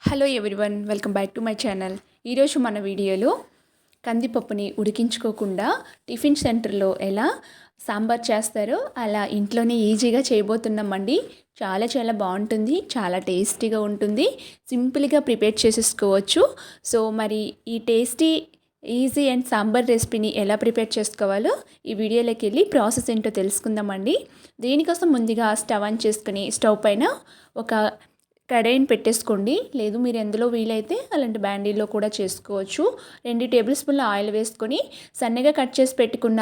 Hello everyone, welcome back to my channel. ఈరోజు మన వీడియోలో కందిపప్పుని ఉడికించుకోకుండా టిఫిన్ సెంటర్లో ఎలా సాంబార్ చేస్తారో అలా ఇంట్లోనే ఈజీగా చేయబోతున్నామండి. చాలా బాగుంటుంది, చాలా టేస్టీగా ఉంటుంది, సింపుల్గా ప్రిపేర్ చేసేసుకోవచ్చు. సో మరి ఈ టేస్టీ ఈజీ అండ్ సాంబార్ రెసిపీని ఎలా ప్రిపేర్ చేసుకోవాలో ఈ వీడియోలోకి వెళ్ళి ప్రాసెస్ ఏంటో తెలుసుకుందామండి. దీనికోసం ముందుగా స్టవ్ ఆన్ చేసుకుని స్టవ్ పైన ఒక కడాయిని పెట్టేసుకోండి. లేదు మీరు ఎందులో వీలైతే అలాంటి బ్యాండీలో కూడా చేసుకోవచ్చు. 2 టేబుల్ స్పూన్ల ఆయిల్ వేసుకొని సన్నగా కట్ చేసి పెట్టుకున్న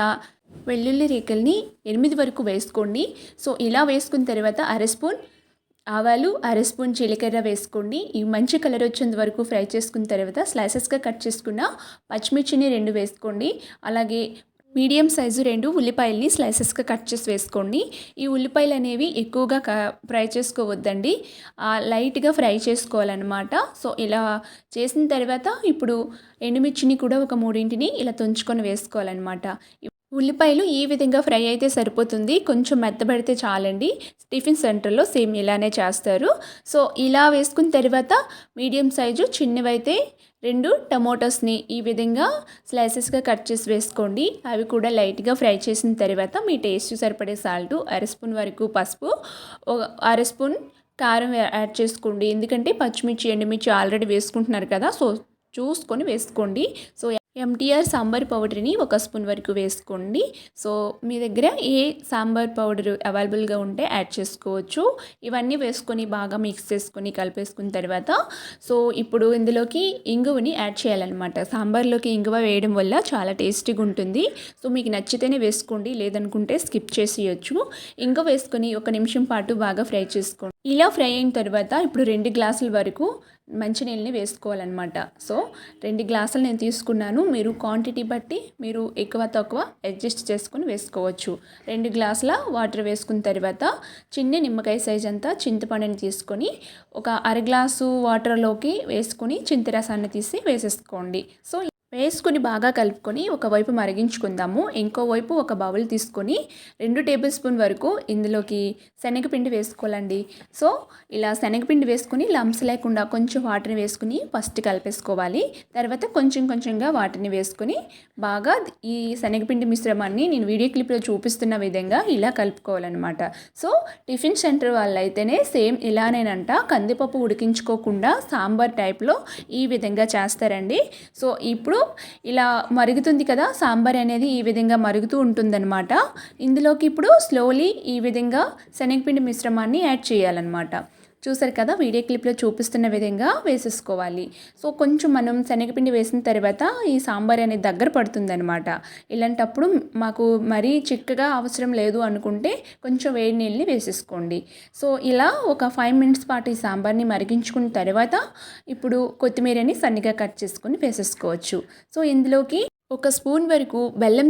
వెల్లుల్లి రేకల్ని 8 వరకు వేసుకోండి. సో ఇలా వేసుకున్న తర్వాత అర స్పూన్ ఆవాలు, అర స్పూన్ జీలకర్ర వేసుకోండి. ఇవి మంచి కలర్ వచ్చేంత వరకు ఫ్రై చేసుకున్న తర్వాత స్లైసెస్గా కట్ చేసుకున్న పచ్చిమిర్చిని 2 వేసుకోండి. అలాగే మీడియం సైజు 2 ఉల్లిపాయల్ని స్లైసెస్గా కట్ చేసి వేసుకోండి. ఈ ఉల్లిపాయలు అనేవి ఎక్కువగా ఫ్రై చేసుకోవద్దండి, లైట్గా ఫ్రై చేసుకోవాలన్నమాట. సో ఇలా చేసిన తర్వాత ఇప్పుడు ఎండుమిర్చిని కూడా ఒక 3 ఇలా తుంచుకొని వేసుకోవాలన్నమాట. ఉల్లిపాయలు ఈ విధంగా ఫ్రై అయితే సరిపోతుంది, కొంచెం మెత్తబడితే చాలండి. టిఫిన్ సెంటర్లో సేమ్ ఇలానే చేస్తారు. సో ఇలా వేసుకున్న తర్వాత మీడియం సైజు చిన్నవైతే 2 టమోటాస్ని ఈ విధంగా స్లైసెస్గా కట్ చేసి వేసుకోండి. అవి కూడా లైట్గా ఫ్రై చేసిన తర్వాత మీ టేస్ట్ సరిపడే సాల్ట్, అర స్పూన్ వరకు పసుపు, అర స్పూన్ కారం యాడ్ చేసుకోండి. ఎందుకంటే పచ్చిమిర్చి, ఎండుమిర్చి ఆల్రెడీ వేసుకుంటున్నారు కదా, సో చూసుకొని వేసుకోండి. సో ఎంటీఆర్ సాంబార్ పౌడర్ని 1 స్పూన్ వరకు వేసుకోండి. సో మీ దగ్గర ఏ సాంబార్ పౌడర్ అవైలబుల్గా ఉంటే యాడ్ చేసుకోవచ్చు. ఇవన్నీ వేసుకొని బాగా మిక్స్ చేసుకొని కలిపేసుకున్న తర్వాత సో ఇప్పుడు ఇందులోకి ఇంగువని యాడ్ చేయాలన్నమాట. సాంబార్లోకి ఇంగువ వేయడం వల్ల చాలా టేస్టీగా ఉంటుంది. సో మీకు నచ్చితేనే వేసుకోండి, లేదనుకుంటే స్కిప్ చేసేయచ్చు. ఇంగువ వేసుకొని 1 నిమిషం పాటు బాగా ఫ్రై చేసుకోండి. ఇలా ఫ్రై అయిన తర్వాత ఇప్పుడు 2 గ్లాసుల వరకు మంచినీళ్ళని వేసుకోవాలన్నమాట. సో 2 గ్లాసులు నేను తీసుకున్నాను. మీరు క్వాంటిటీ బట్టి మీరు ఎక్కువ తక్కువ అడ్జస్ట్ చేసుకొని వేసుకోవచ్చు. 2 గ్లాసుల వాటర్ వేసుకున్న తర్వాత చిన్న నిమ్మకాయ సైజ్ అంతా చింతపండుని తీసుకొని ఒక అర గ్లాసు వాటర్లోకి వేసుకొని చింతరసాన్ని తీసి వేసేసుకోండి. సో వేసుకొని బాగా కలుపుకొని ఒకవైపు మరిగించుకుందాము. ఇంకోవైపు ఒక బౌల్ తీసుకొని 2 టేబుల్ స్పూన్ వరకు ఇందులోకి శనగపిండి వేసుకోవాలండి. సో ఇలా శనగపిండి వేసుకొని లంప్స్ లేకుండా కొంచెం వాటర్ని వేసుకుని ఫస్ట్ కలిపేసుకోవాలి. తర్వాత కొంచెంగా వాటర్ని వేసుకొని బాగా ఈ శనగపిండి మిశ్రమాన్ని నేను వీడియో క్లిప్లో చూపిస్తున్న విధంగా ఇలా కలుపుకోవాలన్నమాట. సో టిఫిన్ సెంటర్ వాళ్ళైతేనే సేమ్ ఇలానేనంట, కందిపప్పు ఉడికించుకోకుండా సాంబార్ టైప్లో ఈ విధంగా చేస్తారండి. సో ఇప్పుడు ఇలా మరుగుతుంది కదా, సాంబార్ అనేది ఈ విధంగా మరుగుతూ ఉంటుందన్నమాట. ఇందులోకి ఇప్పుడు స్లోలీ ఈ విధంగా శనగపిండి మిశ్రమాన్ని యాడ్ చేయాలన్నమాట. చూసారు కదా, వీడియో క్లిప్లో చూపిస్తున్న విధంగా వేసేసుకోవాలి. సో కొంచెం మనం శనగపిండి వేసిన తర్వాత ఈ సాంబార్ అనేది దగ్గర పడుతుందన్నమాట. ఇలాంటప్పుడు మాకు మరీ చిక్కగా అవసరం లేదు అనుకుంటే కొంచెం వేడి నీళ్ళని వేసేసుకోండి. సో ఇలా ఒక 5 మినిట్స్ పాటు ఈ సాంబార్ని మరిగించుకున్న తర్వాత ఇప్పుడు కొత్తిమీరని సన్నగా కట్ చేసుకొని వేసేసుకోవచ్చు. సో ఇందులోకి 1 స్పూన్ వరకు బెల్లం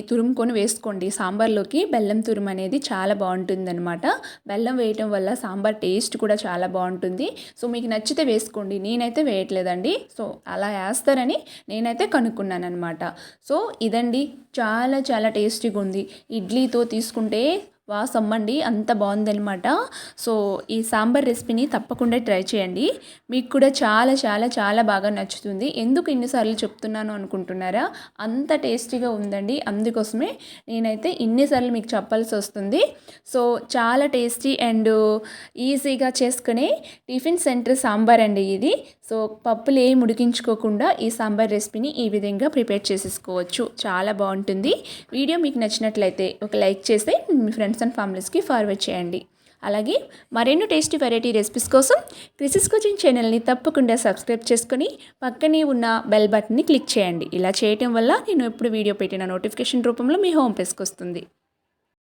తురుముకొని వేసుకోండి. సాంబార్లోకి బెల్లం తురుము అనేది చాలా బాగుంటుందన్నమాట. బెల్లం వేయటం వల్ల సాంబార్ టేస్ట్ కూడా చాలా బాగుంటుంది. సో మీకు నచ్చితే వేసుకోండి, నేనైతే వేయట్లేదండి. సో అలా వేస్తారని నేనైతే కనుక్కున్నాను అనమాట. సో ఇదండి, చాలా టేస్టీగా ఉంది. ఇడ్లీతో తీసుకుంటే వాసమ్మండి, అంత బాగుందనమాట. సో ఈ సాంబార్ రెసిపీని తప్పకుండా ట్రై చేయండి, మీకు కూడా చాలా బాగా నచ్చుతుంది. ఎందుకు ఇన్నిసార్లు చెప్తున్నాను అనుకుంటున్నారా? అంత టేస్టీగా ఉందండి, అందుకోసమే నేనైతే ఇన్నిసార్లు మీకు చెప్పాల్సి వస్తుంది. సో చాలా టేస్టీ అండ్ ఈజీగా చేసుకునే టిఫిన్ సెంటర్ సాంబార్ అండి ఇది. సో పప్పులు ఏం ఉడికించుకోకుండా ఈ సాంబార్ రెసిపీని ఈ విధంగా ప్రిపేర్ చేసేసుకోవచ్చు, చాలా బాగుంటుంది. వీడియో మీకు నచ్చినట్లయితే ఒక లైక్ చేసి మీ ఫ్రెండ్స్ అండ్ ఫ్యామిలీస్కి ఫార్వర్డ్ చేయండి. అలాగే మరెన్నో టేస్టీ వెరైటీ రెసిపీస్ కోసం క్రిసిస్ కుకింగ్ ఛానల్ని తప్పకుండా సబ్స్క్రైబ్ చేసుకొని పక్కనే ఉన్న బెల్ బటన్ని క్లిక్ చేయండి. ఇలా చేయటం వల్ల నేను ఎప్పుడు వీడియో పెట్టిన నోటిఫికేషన్ రూపంలో మీ హోమ్ పేజ్కి వస్తుంది.